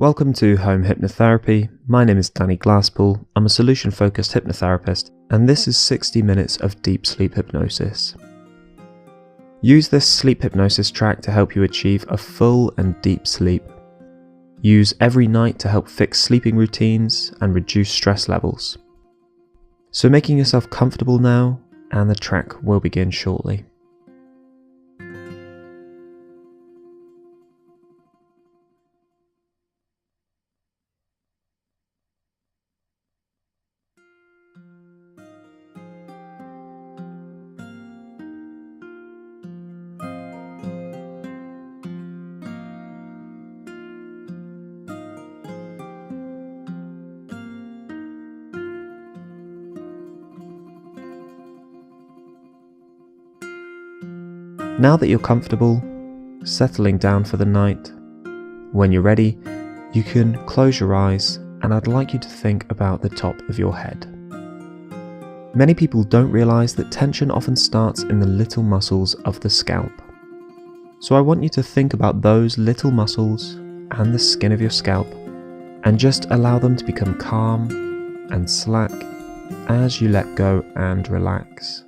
Welcome to Home Hypnotherapy. My name is Danny Glasspool. I'm a Solution Focused Hypnotherapist, and this is 60 minutes of deep sleep hypnosis. Use this sleep hypnosis track to help you achieve a full and deep sleep. Use every night to help fix sleeping routines and reduce stress levels. So making yourself comfortable now, and the track will begin shortly. Now that you're comfortable, settling down for the night, when you're ready, you can close your eyes, and I'd like you to think about the top of your head. Many people don't realize that tension often starts in the little muscles of the scalp. So I want you to think about those little muscles and the skin of your scalp, and just allow them to become calm and slack as you let go and relax.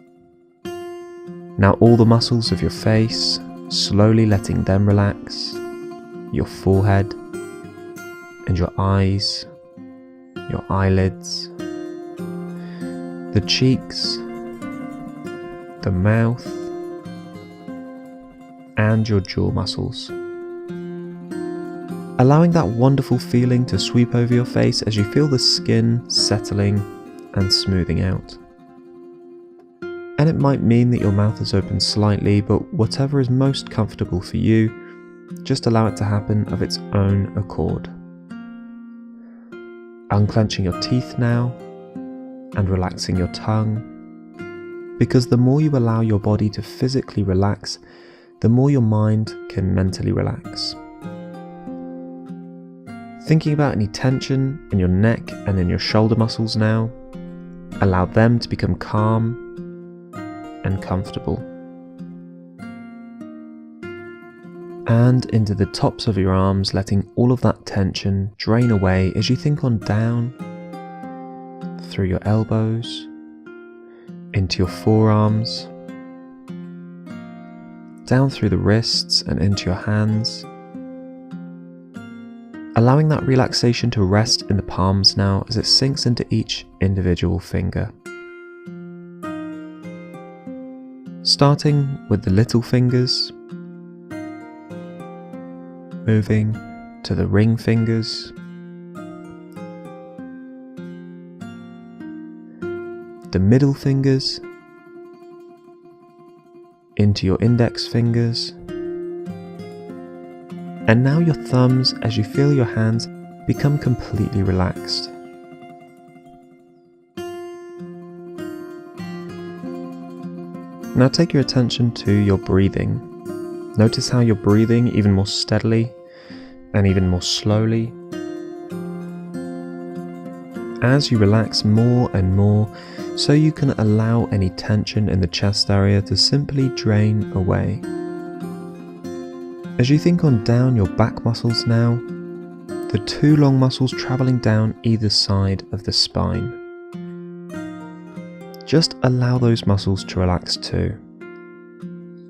Now all the muscles of your face, slowly letting them relax, your forehead and your eyes, your eyelids, the cheeks, the mouth, and your jaw muscles. Allowing that wonderful feeling to sweep over your face as you feel the skin settling and smoothing out. And it might mean that your mouth is open slightly, but whatever is most comfortable for you, just allow it to happen of its own accord. Unclenching your teeth now, and relaxing your tongue, because the more you allow your body to physically relax, the more your mind can mentally relax. Thinking about any tension in your neck and in your shoulder muscles now, allow them to become calm and comfortable. And into the tops of your arms, letting all of that tension drain away as you think on down through your elbows, into your forearms, down through the wrists and into your hands. Allowing that relaxation to rest in the palms now as it sinks into each individual finger. Starting with the little fingers, moving to the ring fingers, the middle fingers, into your index fingers, and now your thumbs as you feel your hands become completely relaxed. Now take your attention to your breathing. Notice how you're breathing even more steadily and even more slowly. As you relax more and more, so you can allow any tension in the chest area to simply drain away. As you think on down your back muscles now, the two long muscles traveling down either side of the spine. Just allow those muscles to relax too.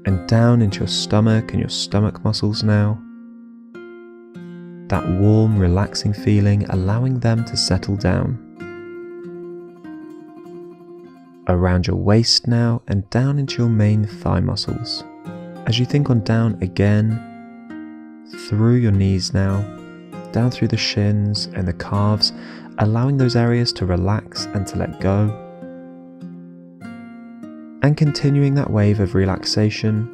And down into your stomach and your stomach muscles now. That warm, relaxing feeling, allowing them to settle down. Around your waist now and down into your main thigh muscles. As you think on down again, through your knees now, down through the shins and the calves, allowing those areas to relax and to let go. And continuing that wave of relaxation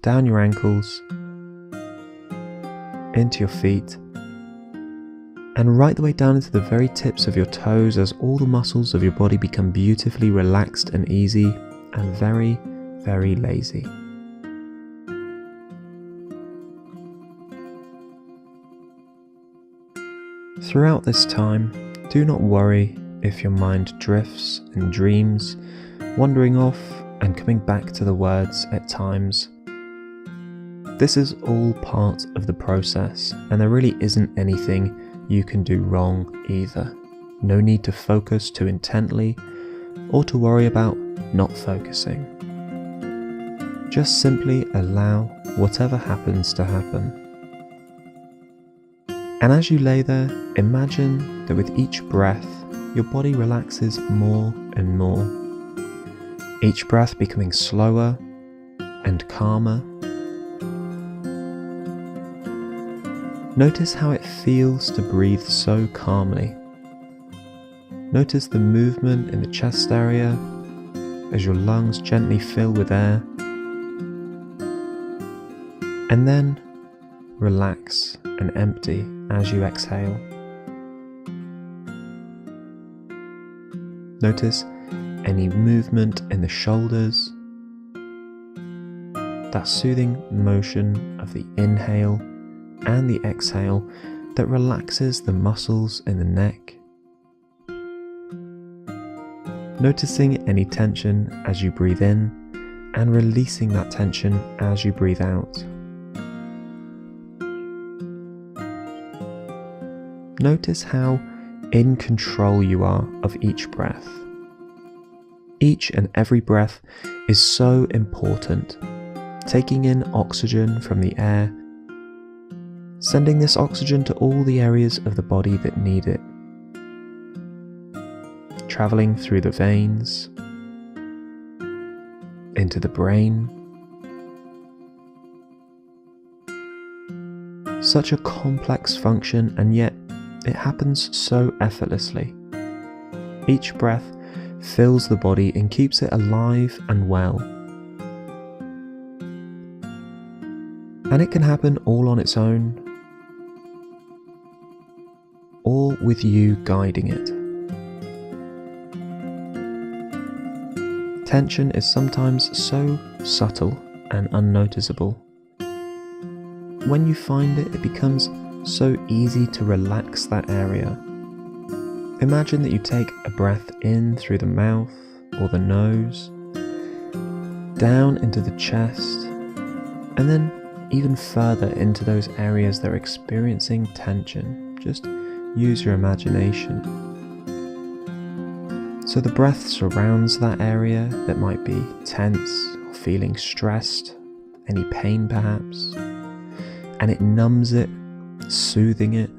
down your ankles, into your feet, and right the way down into the very tips of your toes as all the muscles of your body become beautifully relaxed and easy and very, very lazy. Throughout this time, do not worry if your mind drifts and dreams, wandering off and coming back to the words at times. This is all part of the process, and there really isn't anything you can do wrong either. No need to focus too intently or to worry about not focusing. Just simply allow whatever happens to happen. And as you lay there, imagine that with each breath, your body relaxes more and more. Each breath becoming slower and calmer. Notice how it feels to breathe so calmly. Notice the movement in the chest area as your lungs gently fill with air. And then relax and empty as you exhale. Notice any movement in the shoulders, that soothing motion of the inhale and the exhale that relaxes the muscles in the neck. Noticing any tension as you breathe in and releasing that tension as you breathe out. Notice how in control you are of each breath. Each and every breath is so important. Taking in oxygen from the air, sending this oxygen to all the areas of the body that need it. Traveling through the veins, into the brain. Such a complex function, and yet it happens so effortlessly. Each breath fills the body and keeps it alive and well. And it can happen all on its own, or with you guiding it. Tension is sometimes so subtle and unnoticeable. When you find it, it becomes so easy to relax that area. Imagine that you take a breath in through the mouth or the nose, down into the chest, and then even further into those areas that are experiencing tension. Just use your imagination. So the breath surrounds that area that might be tense or feeling stressed, any pain perhaps, and it numbs it, soothing it.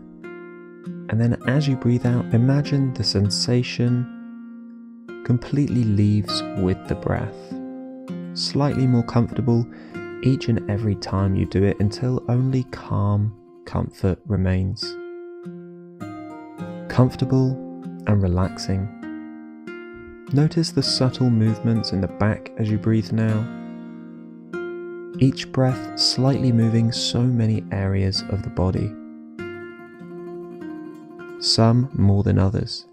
And then as you breathe out, imagine the sensation completely leaves with the breath. Slightly more comfortable each and every time you do it until only calm comfort remains. Comfortable and relaxing. Notice the subtle movements in the back as you breathe now. Each breath slightly moving so many areas of the body. Some more than others.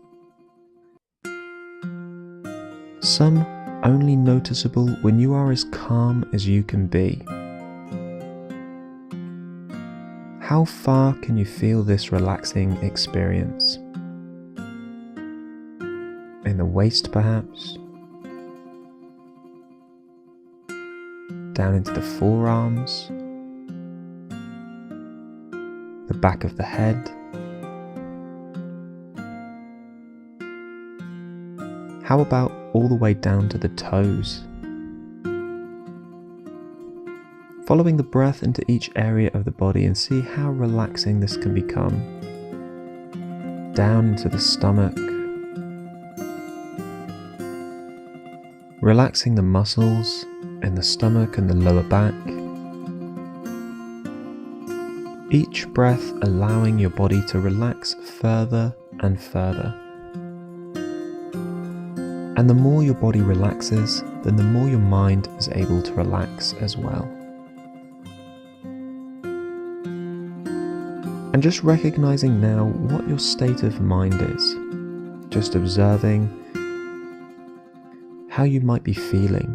Some only noticeable when you are as calm as you can be. How far can you feel this relaxing experience? In the waist perhaps? Down into the forearms? The back of the head? How about all the way down to the toes? Following the breath into each area of the body and see how relaxing this can become. Down into the stomach. Relaxing the muscles in the stomach and the lower back. Each breath allowing your body to relax further and further. And the more your body relaxes, then the more your mind is able to relax as well. And just recognizing now what your state of mind is. Just observing how you might be feeling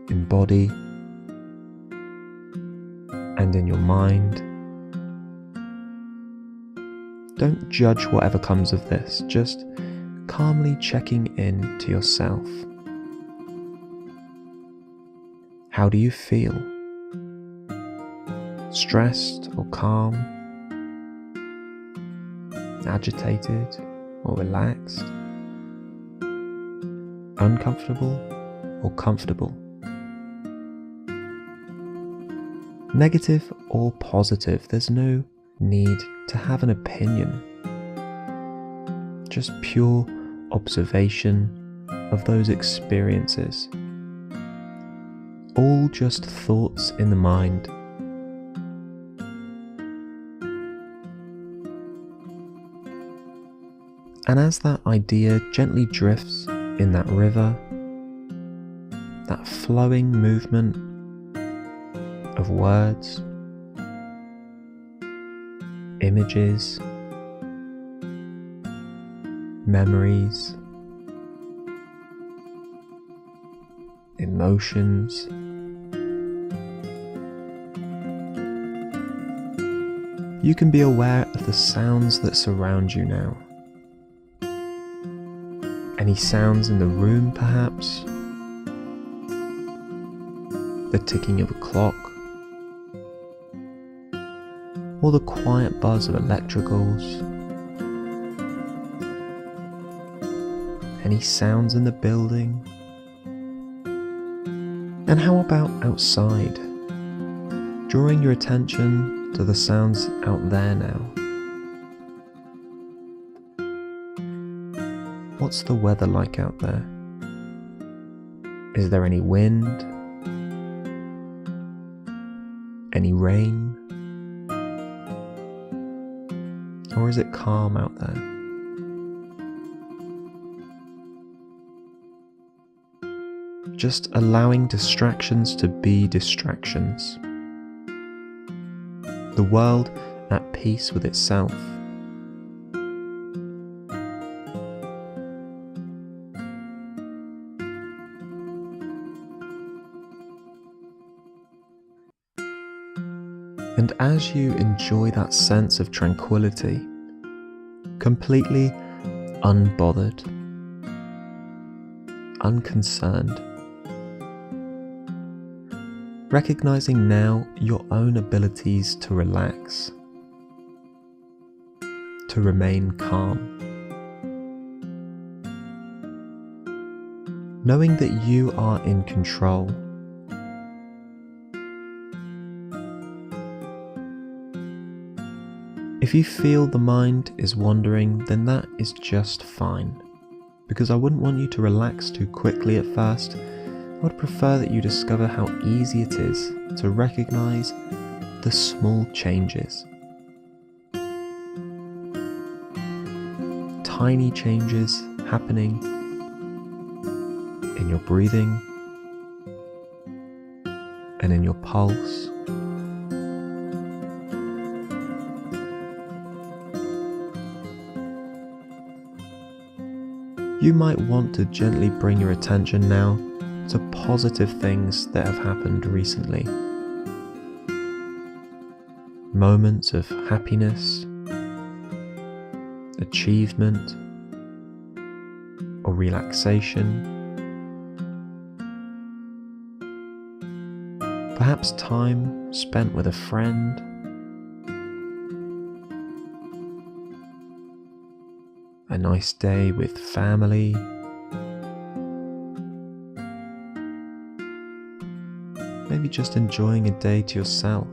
in body and in your mind. Don't judge whatever comes of this, just calmly checking in to yourself. How do you feel? Stressed or calm? Agitated or relaxed? Uncomfortable or comfortable? Negative or positive, there's no need to have an opinion. Just pure observation of those experiences. All just thoughts in the mind. And as that idea gently drifts in that river, that flowing movement of words, images, memories, emotions, you can be aware of the sounds that surround you now. Any sounds in the room, perhaps? The ticking of a clock? Or the quiet buzz of electricals? Any sounds in the building? And how about outside? Drawing your attention to the sounds out there now. What's the weather like out there? Is there any wind? Any rain? Or is it calm out there? Just allowing distractions to be distractions. The world at peace with itself. And as you enjoy that sense of tranquility, completely unbothered, unconcerned, recognizing now your own abilities to relax, to remain calm, knowing that you are in control. If you feel the mind is wandering, then that is just fine, because I wouldn't want you to relax too quickly at first. I would prefer that you discover how easy it is to recognize the small changes. Tiny changes happening in your breathing and in your pulse. You might want to gently bring your attention now to positive things that have happened recently. Moments of happiness, achievement, or relaxation. Perhaps time spent with a friend. A nice day with family. Maybe just enjoying a day to yourself.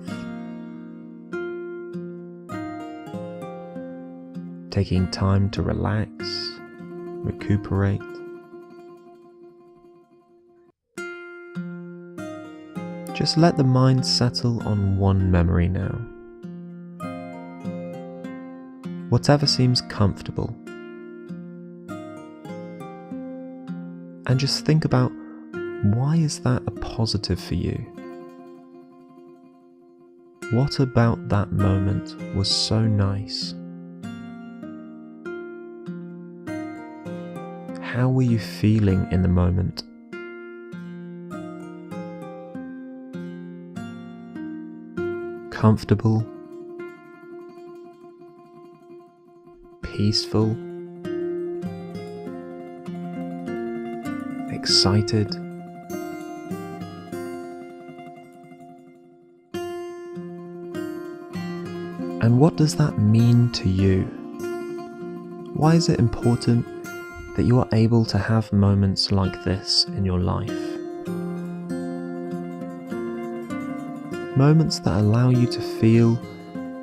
Taking time to relax, recuperate. Just let the mind settle on one memory now. Whatever seems comfortable. And just think about, why is that a positive for you? What about that moment was so nice? How were you feeling in the moment? Comfortable? Peaceful? Excited? And what does that mean to you? Why is it important that you are able to have moments like this in your life? Moments that allow you to feel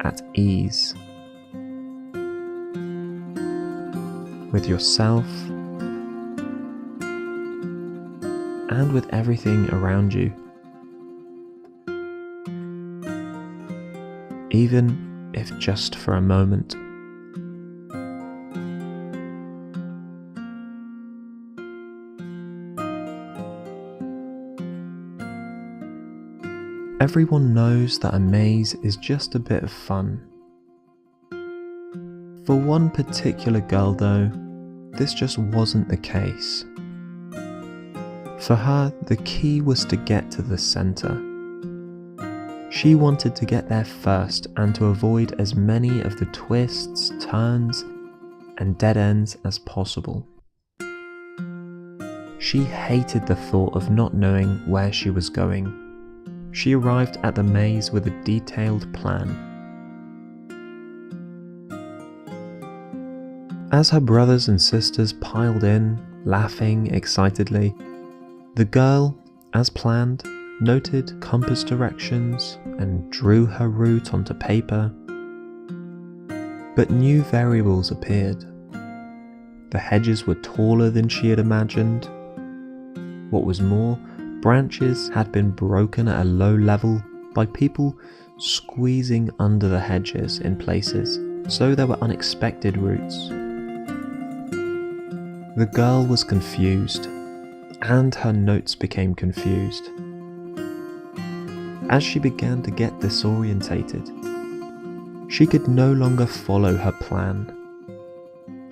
at ease with yourself and with everything around you, even if just for a moment. Everyone knows that a maze is just a bit of fun. For one particular girl though, this just wasn't the case. For her, the key was to get to the center. She wanted to get there first and to avoid as many of the twists, turns, and dead ends as possible. She hated the thought of not knowing where she was going. She arrived at the maze with a detailed plan. As her brothers and sisters piled in, laughing excitedly, the girl, as planned, noted compass directions and drew her route onto paper. But new variables appeared. The hedges were taller than she had imagined. What was more, branches had been broken at a low level by people squeezing under the hedges in places, so there were unexpected routes. The girl was confused, and her notes became confused. As she began to get disorientated, she could no longer follow her plan.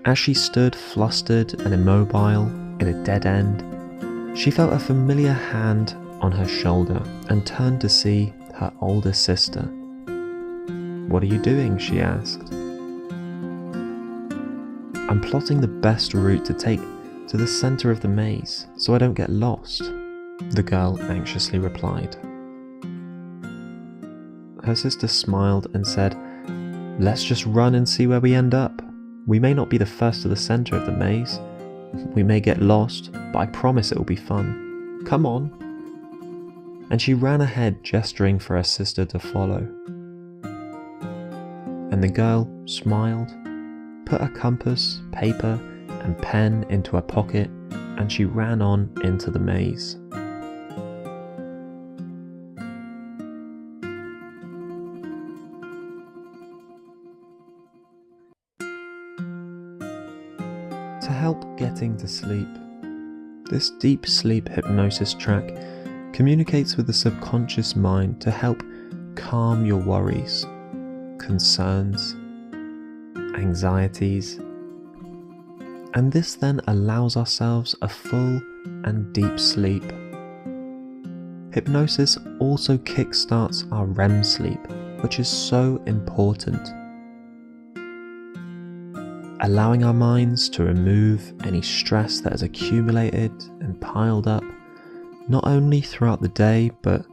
As she stood flustered and immobile in a dead end, she felt a familiar hand on her shoulder and turned to see her older sister. "What are you doing?" she asked. "I'm plotting the best route to take to the center of the maze so I don't get lost," the girl anxiously replied. Her sister smiled and said, "Let's just run and see where we end up. We may not be the first to the center of the maze. We may get lost, but I promise it will be fun. Come on." And she ran ahead, gesturing for her sister to follow. And the girl smiled, put a compass, paper, and pen into her pocket, and she ran on into the maze. To help getting to sleep, this deep sleep hypnosis track communicates with the subconscious mind to help calm your worries, concerns, anxieties, and this then allows ourselves a full and deep sleep. Hypnosis also kickstarts our REM sleep, which is so important, allowing our minds to remove any stress that has accumulated and piled up, not only throughout the day, but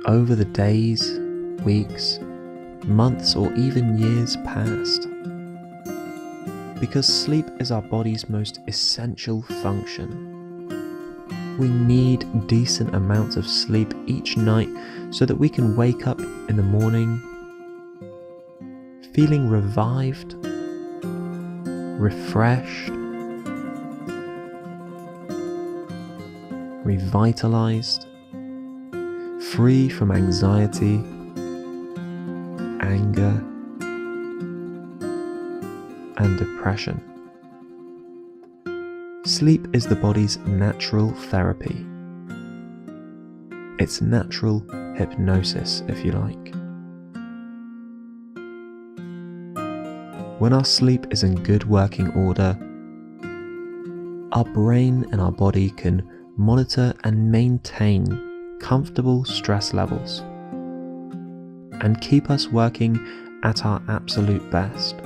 over the days, weeks, months, or even years past. Because sleep is our body's most essential function. We need decent amounts of sleep each night so that we can wake up in the morning feeling revived, refreshed, revitalized, free from anxiety, anger, and depression. Sleep is the body's natural therapy. It's natural hypnosis, if you like. When our sleep is in good working order, our brain and our body can monitor and maintain comfortable stress levels and keep us working at our absolute best.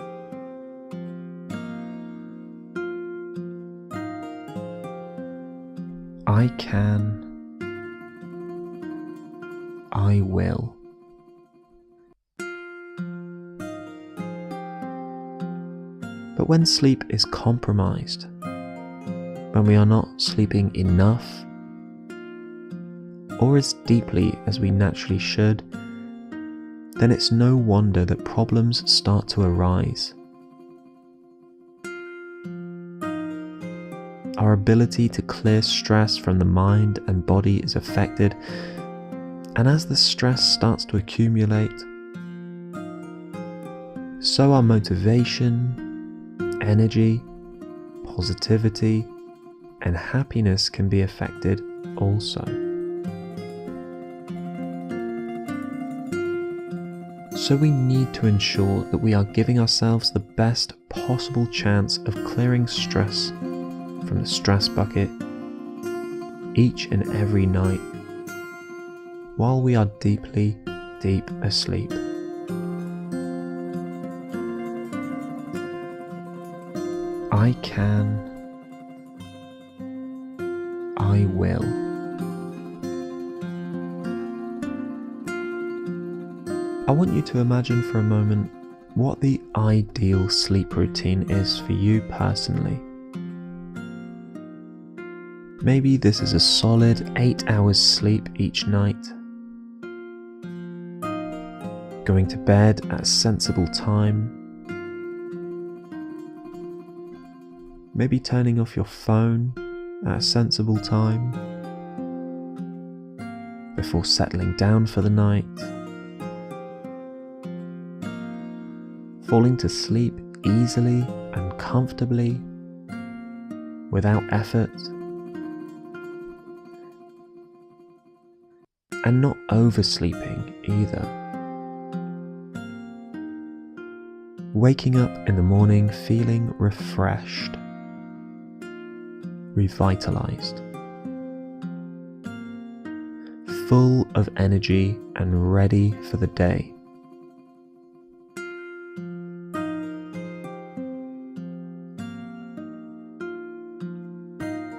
I can, I will. But when sleep is compromised, when we are not sleeping enough or as deeply as we naturally should, then it's no wonder that problems start to arise. Our ability to clear stress from the mind and body is affected, and as the stress starts to accumulate, so our motivation, energy, positivity, and happiness can be affected also. So we need to ensure that we are giving ourselves the best possible chance of clearing stress from the stress bucket each and every night while we are deep asleep. I can, I will. I want you to imagine for a moment what the ideal sleep routine is for you personally. Maybe this is a solid 8 hours sleep each night, going to bed at a sensible time, maybe turning off your phone at a sensible time before settling down for the night, falling to sleep easily and comfortably without effort, and not oversleeping either. Waking up in the morning feeling refreshed, revitalized, full of energy and ready for the day.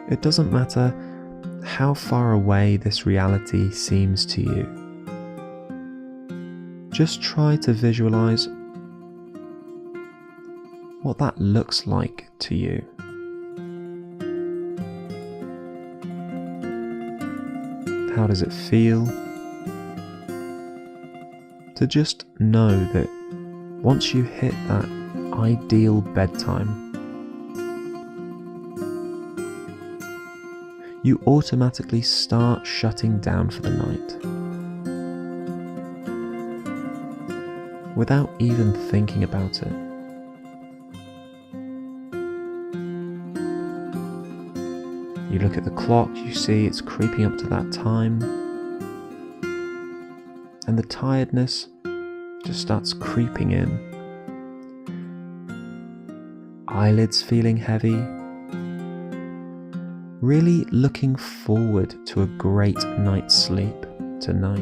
It doesn't matter how far away this reality seems to you. Just try to visualize what that looks like to you. How does it feel to just know that once you hit that ideal bedtime, you automatically start shutting down for the night without even thinking about it. You look at the clock, you see it's creeping up to that time, and the tiredness just starts creeping in. Eyelids feeling heavy, really looking forward to a great night's sleep tonight.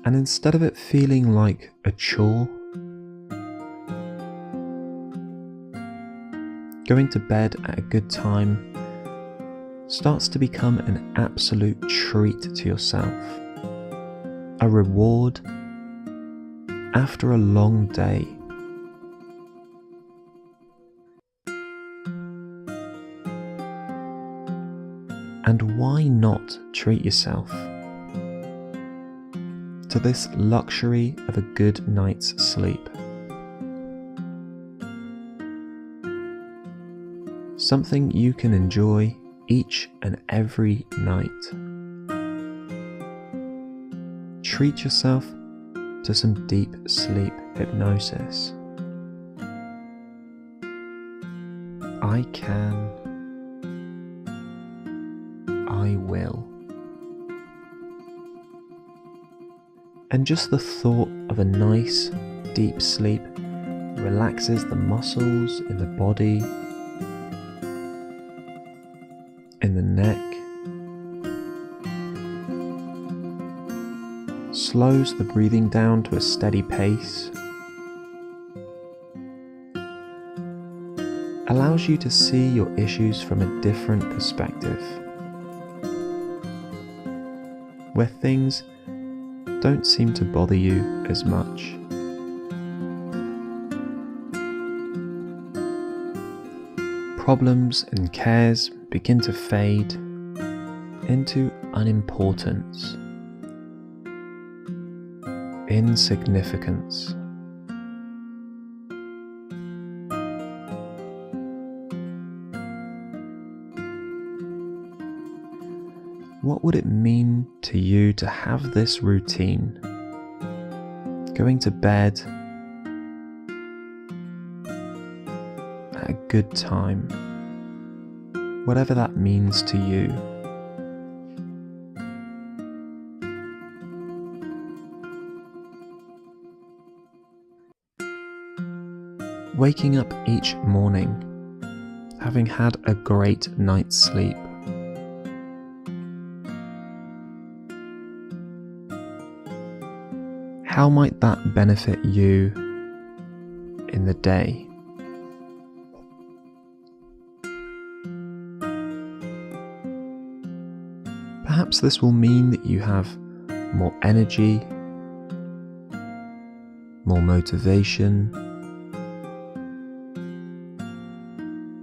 And instead of it feeling like a chore, going to bed at a good time starts to become an absolute treat to yourself, a reward after a long day. And why not treat yourself to this luxury of a good night's sleep? Something you can enjoy each and every night. Treat yourself to some deep sleep hypnosis. I can, I will. And just the thought of a nice deep sleep relaxes the muscles in the body, in the neck, slows the breathing down to a steady pace, allows you to see your issues from a different perspective, where things don't seem to bother you as much. problems and cares begin to fade into unimportance, insignificance. What would it mean to you to have this routine? Going to bed at a good time, whatever that means to you. Waking up each morning, having had a great night's sleep. How might that benefit you in the day? Perhaps this will mean that you have more energy, more motivation,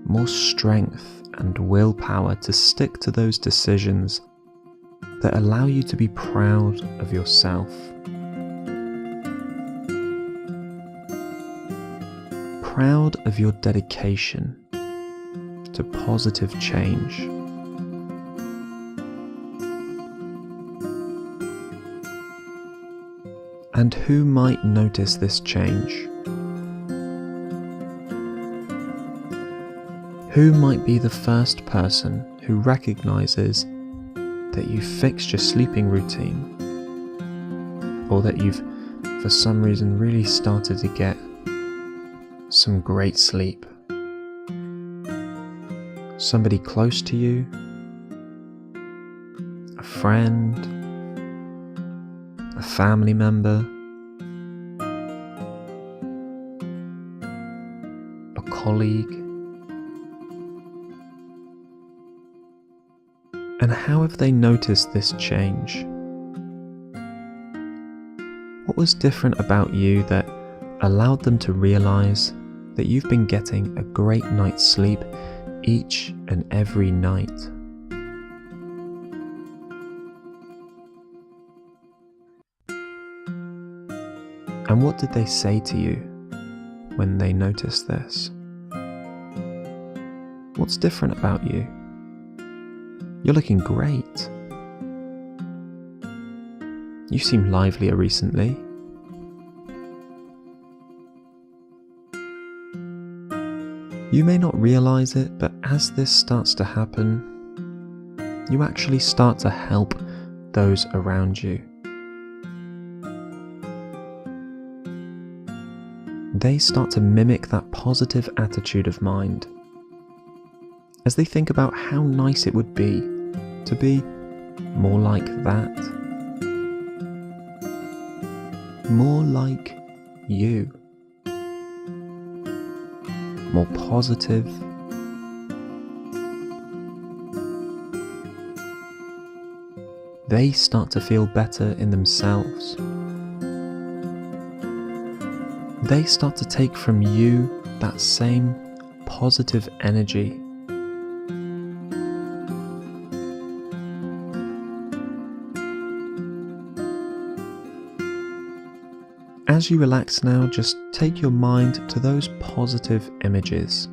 more strength and willpower to stick to those decisions that allow you to be proud of yourself. Proud of your dedication to positive change. And who might notice this change? Who might be the first person who recognizes that you fixed your sleeping routine, or that you've, for some reason, really started to get some great sleep? Somebody close to you, a friend, a family member, a colleague. And how have they noticed this change? What was different about you that allowed them to realize that you've been getting a great night's sleep each and every night? And what did they say to you when they noticed this? What's different about you? You're looking great. You seem livelier recently. You may not realize it, but as this starts to happen, you actually start to help those around you. They start to mimic that positive attitude of mind as they think about how nice it would be to be more like that, more like you, more positive, they start to feel better in themselves. They start to take from you that same positive energy. As you relax now, just take your mind to those positive images.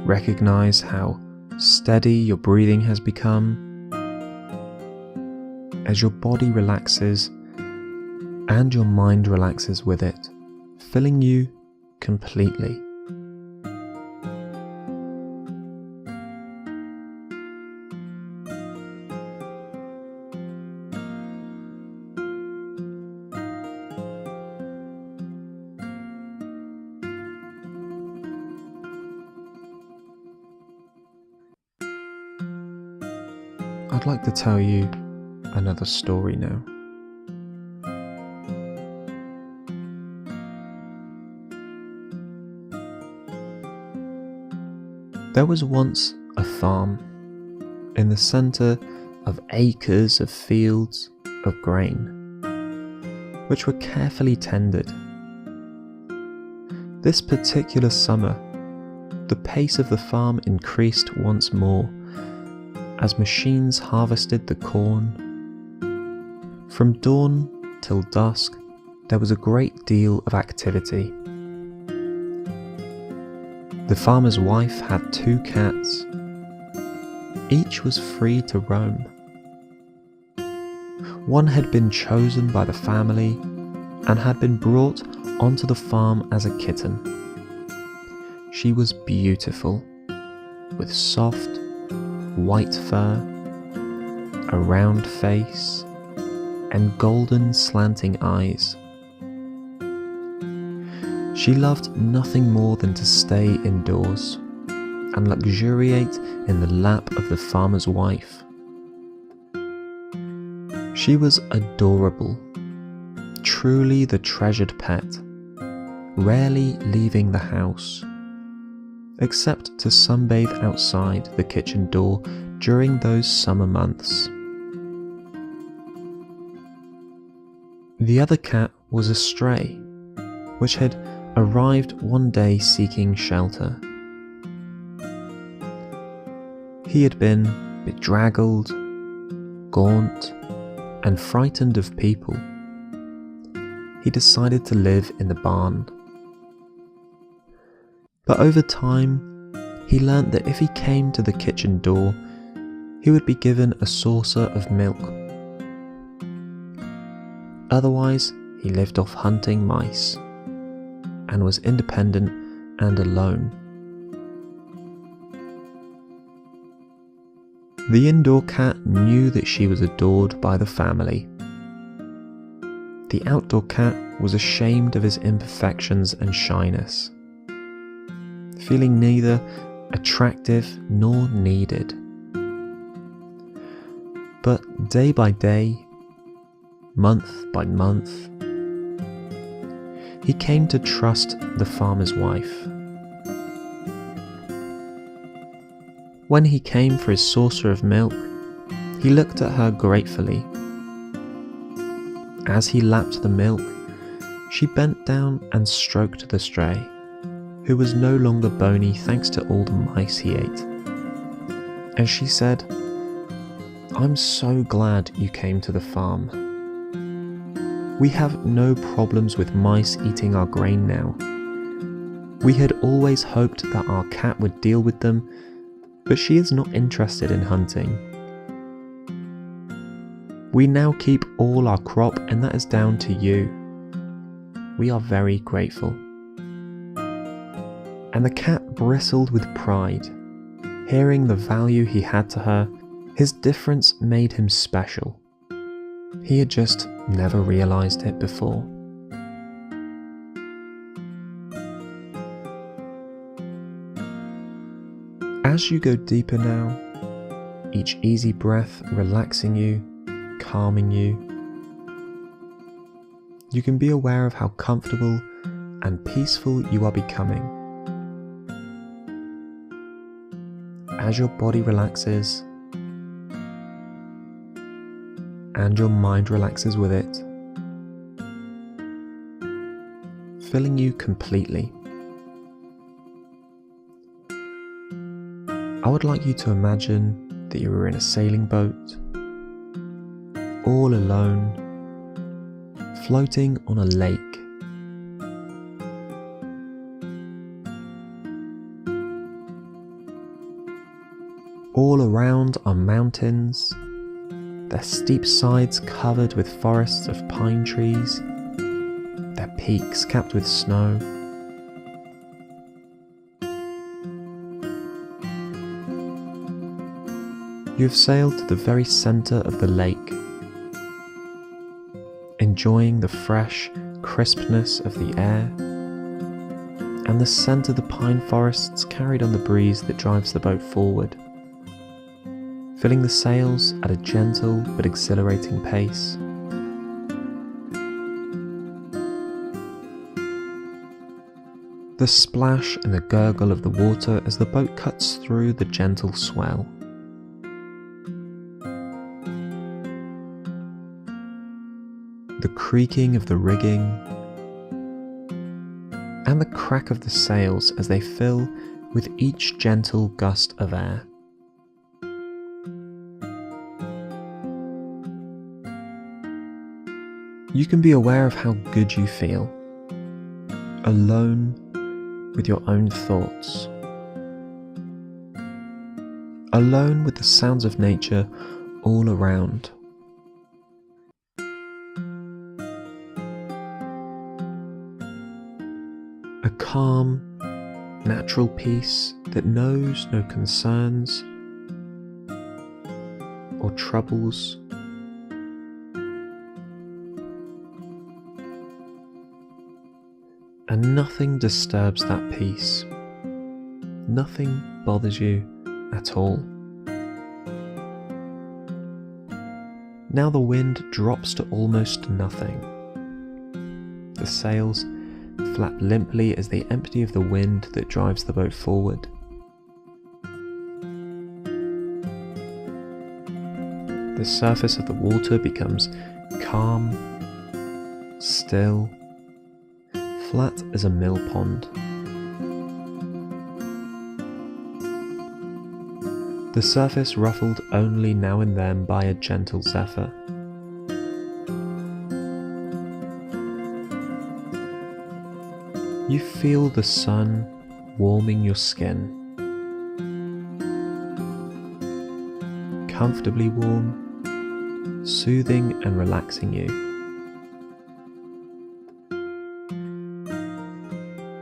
Recognize how steady your breathing has become as your body relaxes and your mind relaxes with it, filling you completely. I'd like to tell you another story now. There was once a farm in the center of acres of fields of grain, which were carefully tended. This particular summer, the pace of the farm increased once more as machines harvested the corn. From dawn till dusk, there was a great deal of activity. The farmer's wife had 2 cats. Each was free to roam. One had been chosen by the family and had been brought onto the farm as a kitten. She was beautiful, with soft, white fur, a round face, and golden slanting eyes. She loved nothing more than to stay indoors and luxuriate in the lap of the farmer's wife. She was adorable, truly the treasured pet, rarely leaving the house, except to sunbathe outside the kitchen door during those summer months. The other cat was a stray, which had arrived one day seeking shelter. He had been bedraggled, gaunt, and frightened of people. He decided to live in the barn. But over time, he learnt that if he came to the kitchen door, he would be given a saucer of milk. Otherwise, he lived off hunting mice and was independent and alone. The indoor cat knew that she was adored by the family. The outdoor cat was ashamed of his imperfections and shyness, feeling neither attractive nor needed. But day by day, month by month, he came to trust the farmer's wife. When he came for his saucer of milk, he looked at her gratefully. As he lapped the milk, she bent down and stroked the stray, who was no longer bony thanks to all the mice he ate. And she said, "I'm so glad you came to the farm. We have no problems with mice eating our grain now. We had always hoped that our cat would deal with them, but she is not interested in hunting. We now keep all our crop, and that is down to you. We are very grateful." And the cat bristled with pride. Hearing the value he had to her, his difference made him special. He had just never realized it before. As you go deeper now, each easy breath relaxing you, calming you, you can be aware of how comfortable and peaceful you are becoming. As your body relaxes, and your mind relaxes with it, filling you completely. I would like you to imagine that you were in a sailing boat, all alone, floating on a lake. All around are mountains, their steep sides covered with forests of pine trees, their peaks capped with snow. You have sailed to the very centre of the lake, enjoying the fresh crispness of the air, and the scent of the pine forests carried on the breeze that drives the boat forward, filling the sails at a gentle but exhilarating pace. The splash and the gurgle of the water as the boat cuts through the gentle swell. The creaking of the rigging and the crack of the sails as they fill with each gentle gust of air. You can be aware of how good you feel, alone with your own thoughts, alone with the sounds of nature all around. A calm, natural peace that knows no concerns or troubles. And nothing disturbs that peace. Nothing bothers you at all. Now the wind drops to almost nothing. The sails flap limply as they empty of the wind that drives the boat forward. The surface of the water becomes calm, still, flat as a mill pond. The surface ruffled only now and then by a gentle zephyr. You feel the sun warming your skin, comfortably warm, soothing and relaxing you.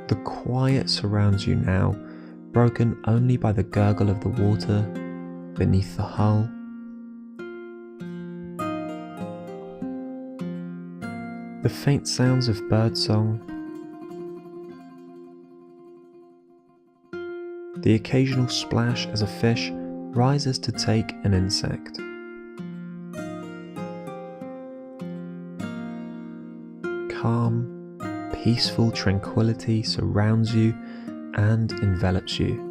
The quiet surrounds you now, broken only by the gurgle of the water beneath the hull. The faint sounds of birdsong, the occasional splash as a fish rises to take an insect. Calm, peaceful tranquility surrounds you and envelops you.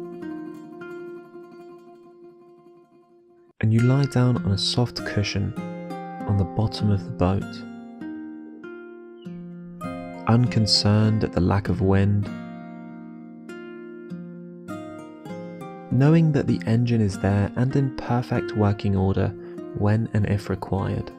And you lie down on a soft cushion on the bottom of the boat, unconcerned at the lack of wind, knowing that the engine is there and in perfect working order when and if required.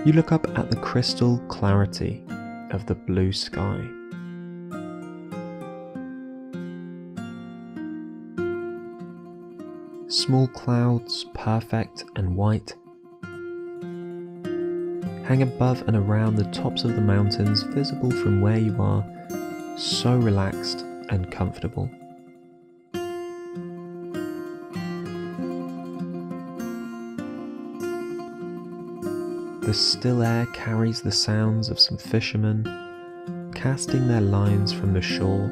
You look up at the crystal clarity of the blue sky. Small clouds, perfect and white, hang above and around the tops of the mountains, visible from where you are, so relaxed and comfortable. The still air carries the sounds of some fishermen casting their lines from the shore.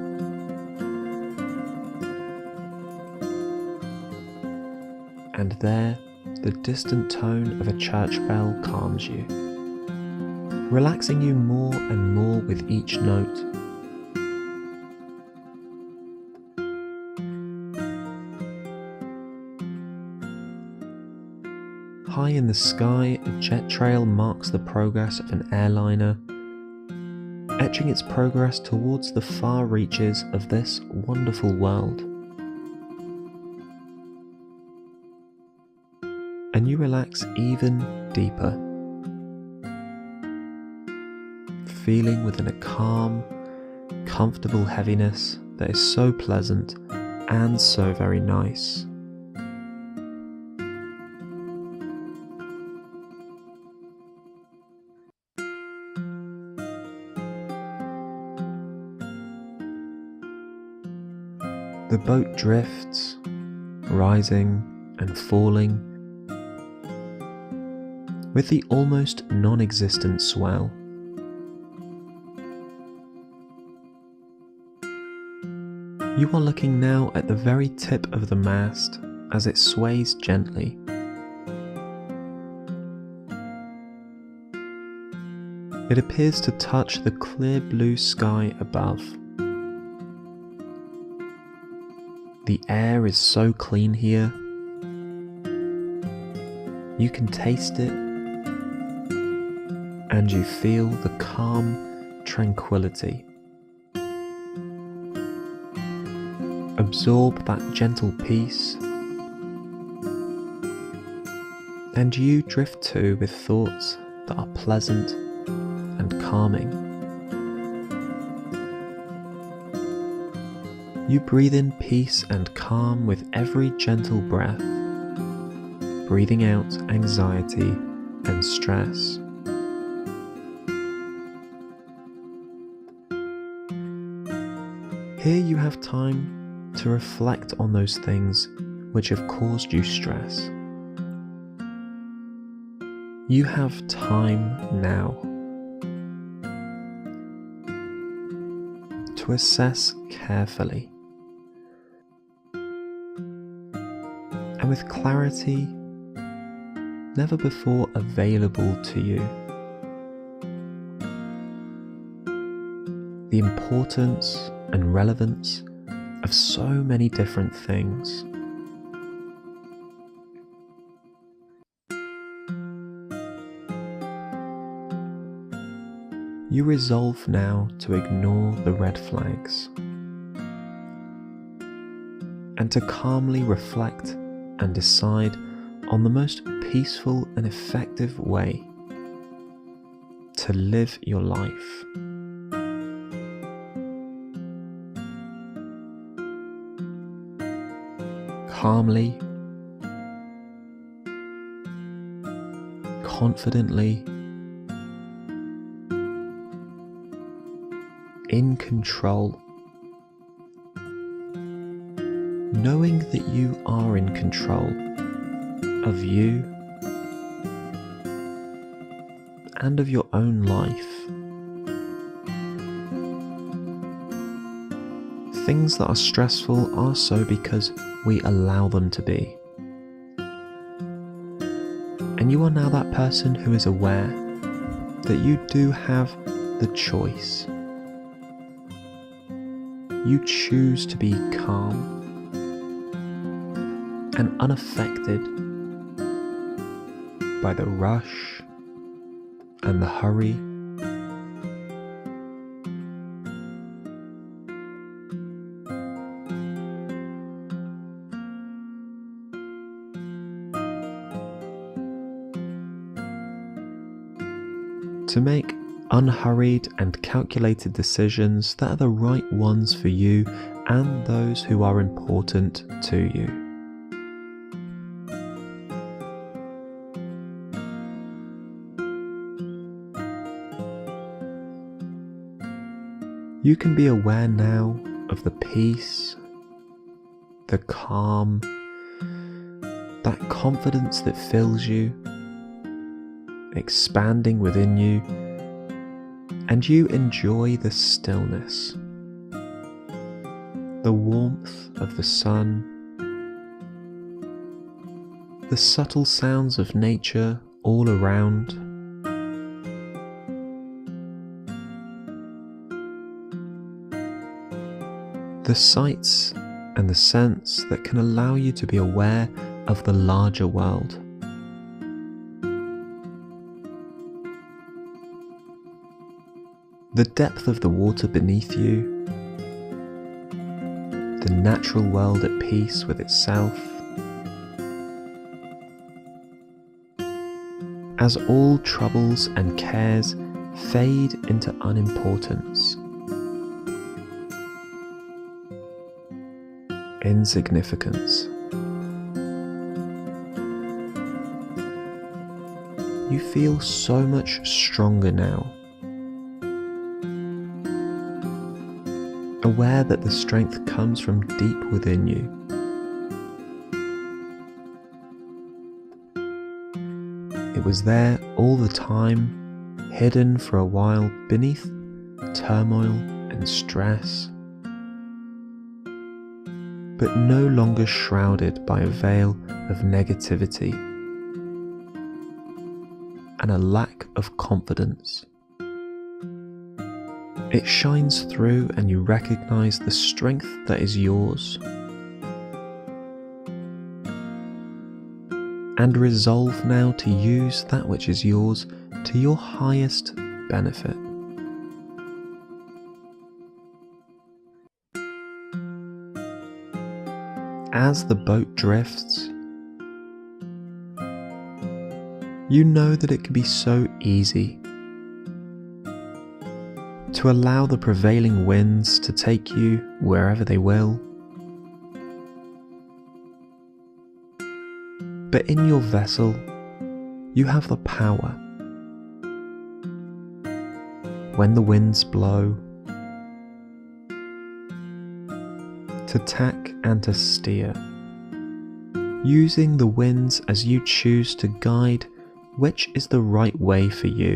And there, the distant tone of a church bell calms you, relaxing you more and more with each note. High in the sky, a jet trail marks the progress of an airliner, etching its progress towards the far reaches of this wonderful world. And you relax even deeper, feeling within a calm, comfortable heaviness that is so pleasant and so very nice. The boat drifts, rising and falling, with the almost non-existent swell. You are looking now at the very tip of the mast as it sways gently. It appears to touch the clear blue sky above. The air is so clean here. you can taste it, and you feel the calm tranquility. Absorb that gentle peace, and you drift too with thoughts that are pleasant and calming. You breathe in peace and calm with every gentle breath, breathing out anxiety and stress. Here you have time to reflect on those things which have caused you stress. You have time now to assess carefully and with clarity never before available to you, the importance and relevance of so many different things. You resolve now to ignore the red flags and to calmly reflect and decide on the most peaceful and effective way to live your life. Calmly, confidently, in control, knowing that you are in control of you and of your own life. Things that are stressful are so because we allow them to be. And you are now that person who is aware that you do have the choice. You choose to be calm and unaffected by the rush and the hurry. To make unhurried and calculated decisions that are the right ones for you and those who are important to you. You can be aware now of the peace, the calm, that confidence that fills you, expanding within you, and you enjoy the stillness, the warmth of the sun, the subtle sounds of nature all around, the sights and the scents that can allow you to be aware of the larger world. The depth of the water beneath you, the natural world at peace with itself, as all troubles and cares fade into unimportance, insignificance. You feel so much stronger now, aware that the strength comes from deep within you. It was there all the time, hidden for a while beneath turmoil and stress, but no longer shrouded by a veil of negativity and a lack of confidence. It shines through and you recognize the strength that is yours. and resolve now to use that which is yours to your highest benefit. As the boat drifts, you know that it can be so easy to allow the prevailing winds to take you wherever they will. But in your vessel, you have the power. When the winds blow, to tack and to steer, using the winds as you choose to guide which is the right way for you.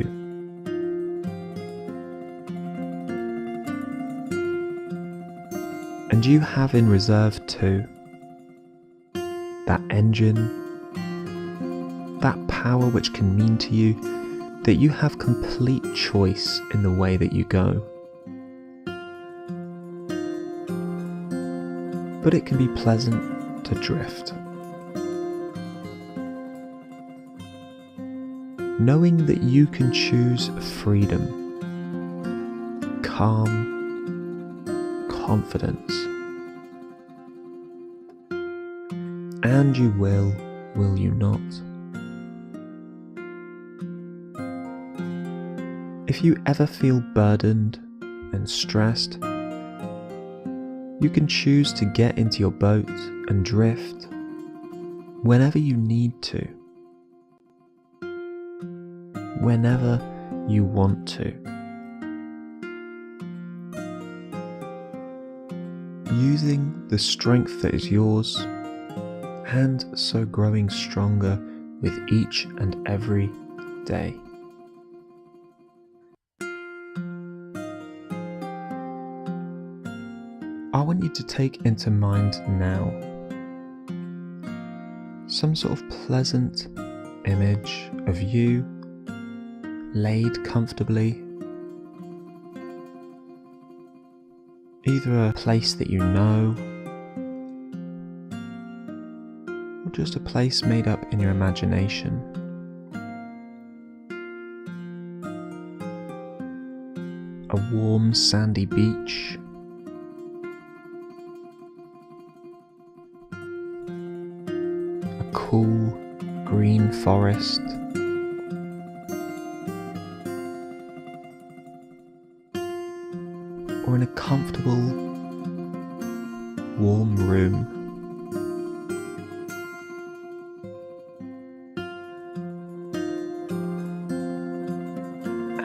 And you have in reserve too that engine, that power which can mean to you that you have complete choice in the way that you go. But it can be pleasant to drift, knowing that you can choose freedom, calm, confidence, and you will you not? If you ever feel burdened and stressed, you can choose to get into your boat and drift whenever you need to, whenever you want to, using the strength that is yours and so growing stronger with each and every day. I want you to take into mind now some sort of pleasant image of you laid comfortably, either a place that you know or just a place made up in your imagination. A warm sandy beach, cool green forest, or in a comfortable warm room.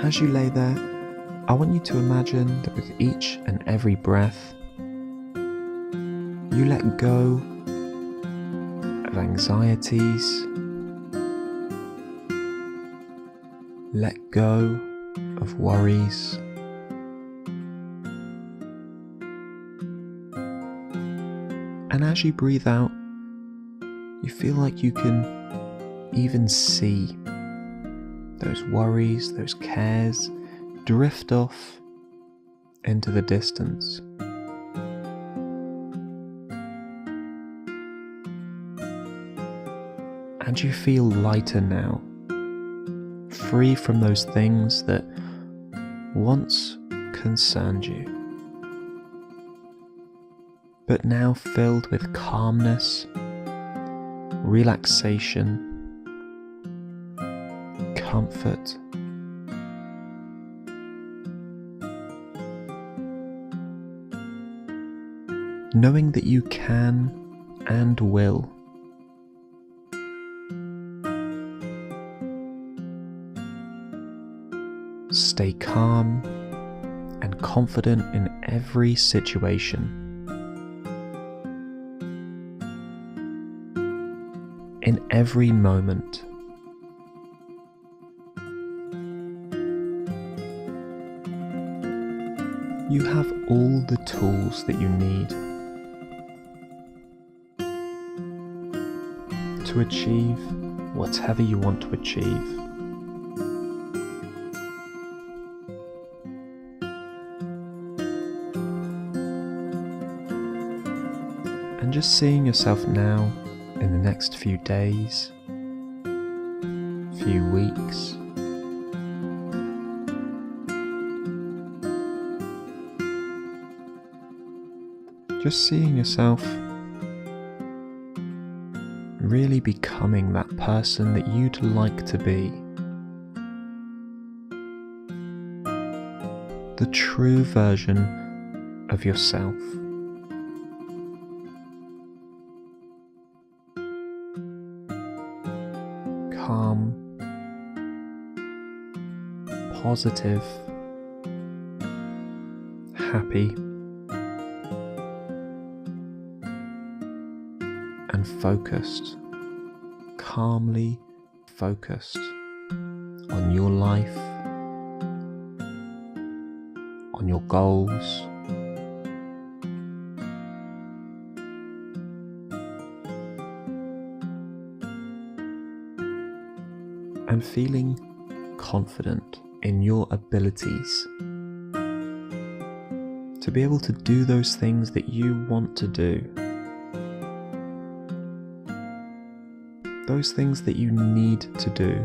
As you lay there, I want you to imagine that with each and every breath, you let go of anxieties, let go of worries, and as you breathe out, you feel like you can even see those worries, those cares drift off into the distance. And you feel lighter now, free from those things that once concerned you, but now filled with calmness, relaxation, comfort, knowing that you can and will stay calm and confident in every situation, in every moment. You have all the tools that you need to achieve whatever you want to achieve. And just seeing yourself now in the next few days, few weeks. Just seeing yourself really becoming that person that you'd like to be. The true version of yourself. Calm, positive, happy, and focused, calmly focused on your life, on your goals, and feeling confident in your abilities to be able to do those things that you want to do, those things that you need to do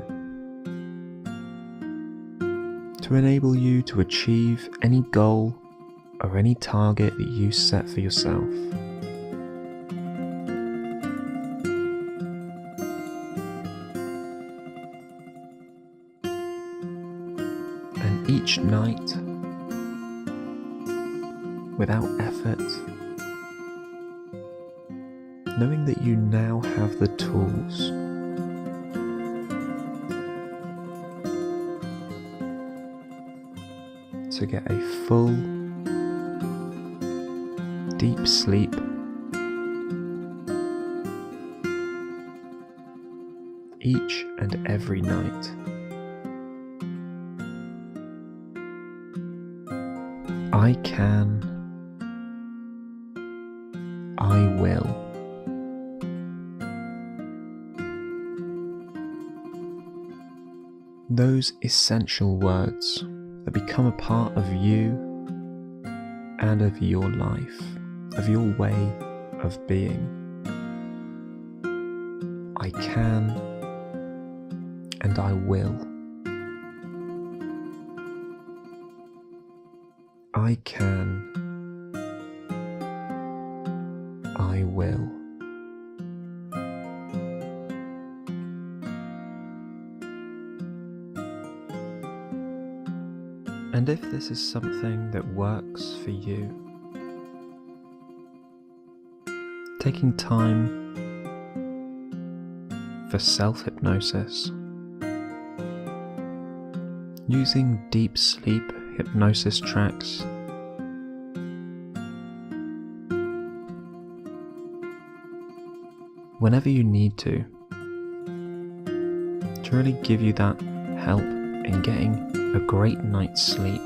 to enable you to achieve any goal or any target that you set for yourself. And each night, without effort, knowing that you now have the tools to get a full, deep sleep each and every night. I can, I will. Those essential words that become a part of you and of your life, of your way of being. I can and I will. I can, I will. And if this is something that works for you, taking time for self-hypnosis, using deep sleep hypnosis tracks, whenever you need to really give you that help in getting a great night's sleep.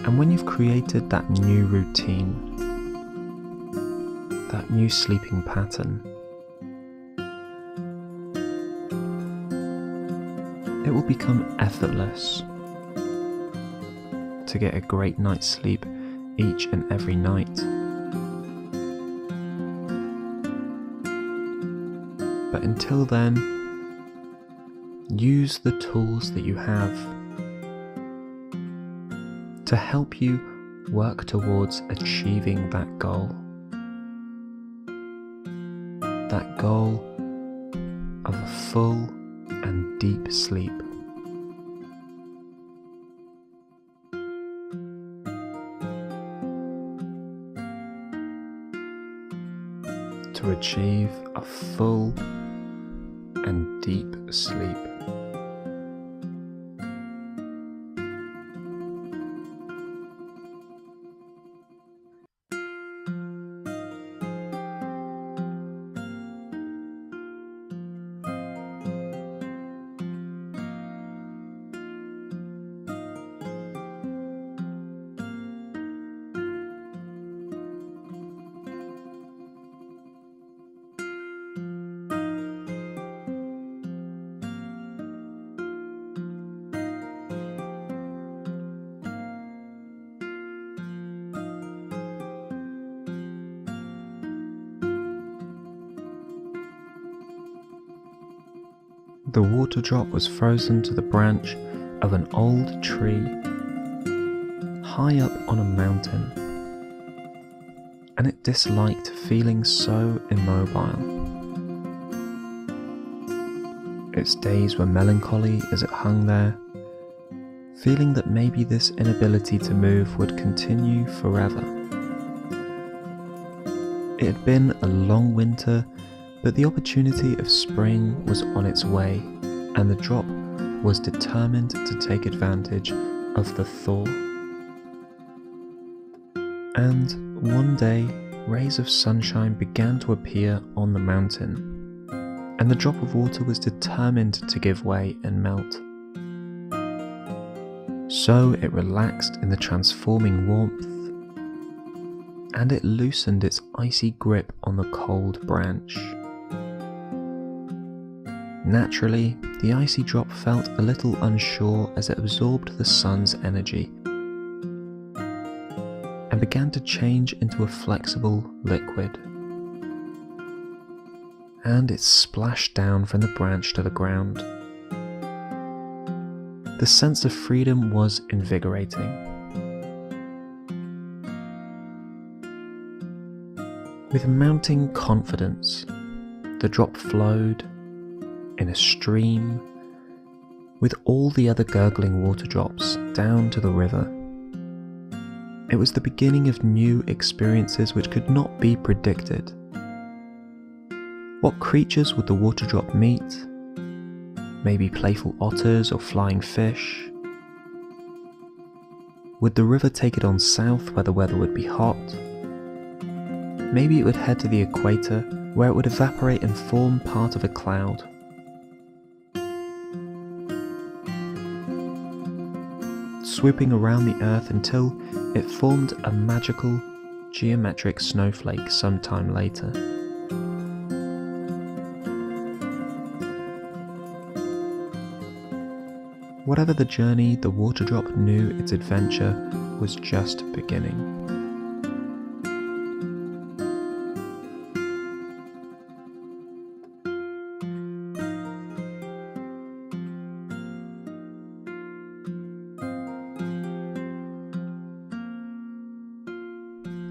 And when you've created that new routine, that new sleeping pattern, it will become effortless to get a great night's sleep each and every night. But until then, use the tools that you have to help you work towards achieving that goal. That goal of a full and deep sleep. To achieve a full and deep sleep. The water drop was frozen to the branch of an old tree high up on a mountain, and it disliked feeling so immobile. Its days were melancholy as it hung there, feeling that maybe this inability to move would continue forever. It had been a long winter, but the opportunity of spring was on its way, and the drop was determined to take advantage of the thaw. And one day, rays of sunshine began to appear on the mountain, and the drop of water was determined to give way and melt. So it relaxed in the transforming warmth, and it loosened its icy grip on the cold branch. Naturally, the icy drop felt a little unsure as it absorbed the sun's energy and began to change into a flexible liquid. And it splashed down from the branch to the ground. The sense of freedom was invigorating. With mounting confidence, the drop flowed in a stream with all the other gurgling water drops down to the river. It was the beginning of new experiences which could not be predicted. What creatures would the water drop meet? Maybe playful otters or flying fish? Would the river take it on south where the weather would be hot? Maybe it would head to the equator where it would evaporate and form part of a cloud. Swooping around the earth until it formed a magical geometric snowflake sometime later. Whatever the journey, the water drop knew its adventure was just beginning.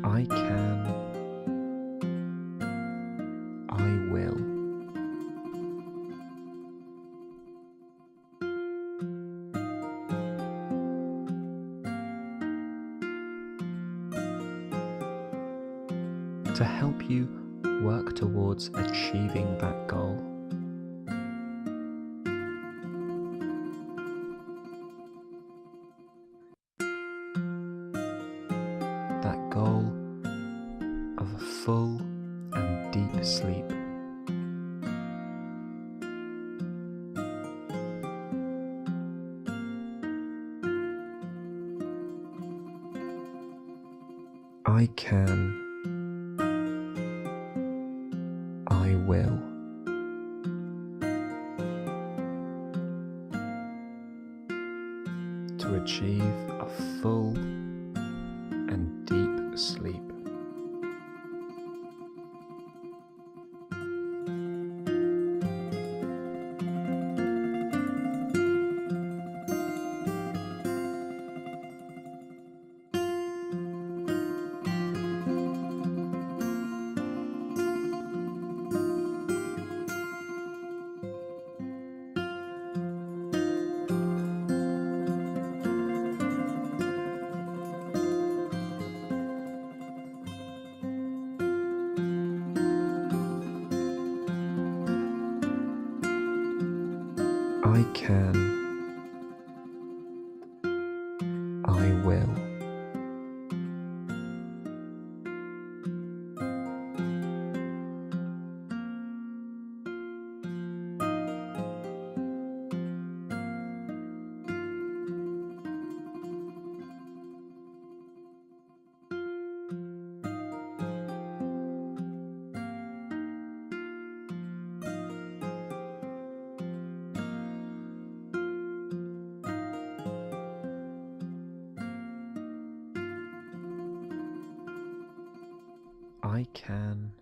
I can, I will. To help you work towards achieving that goal. That goal of a full and deep sleep. I can, I will. To achieve a full and deep sleep. I can, I will. I can,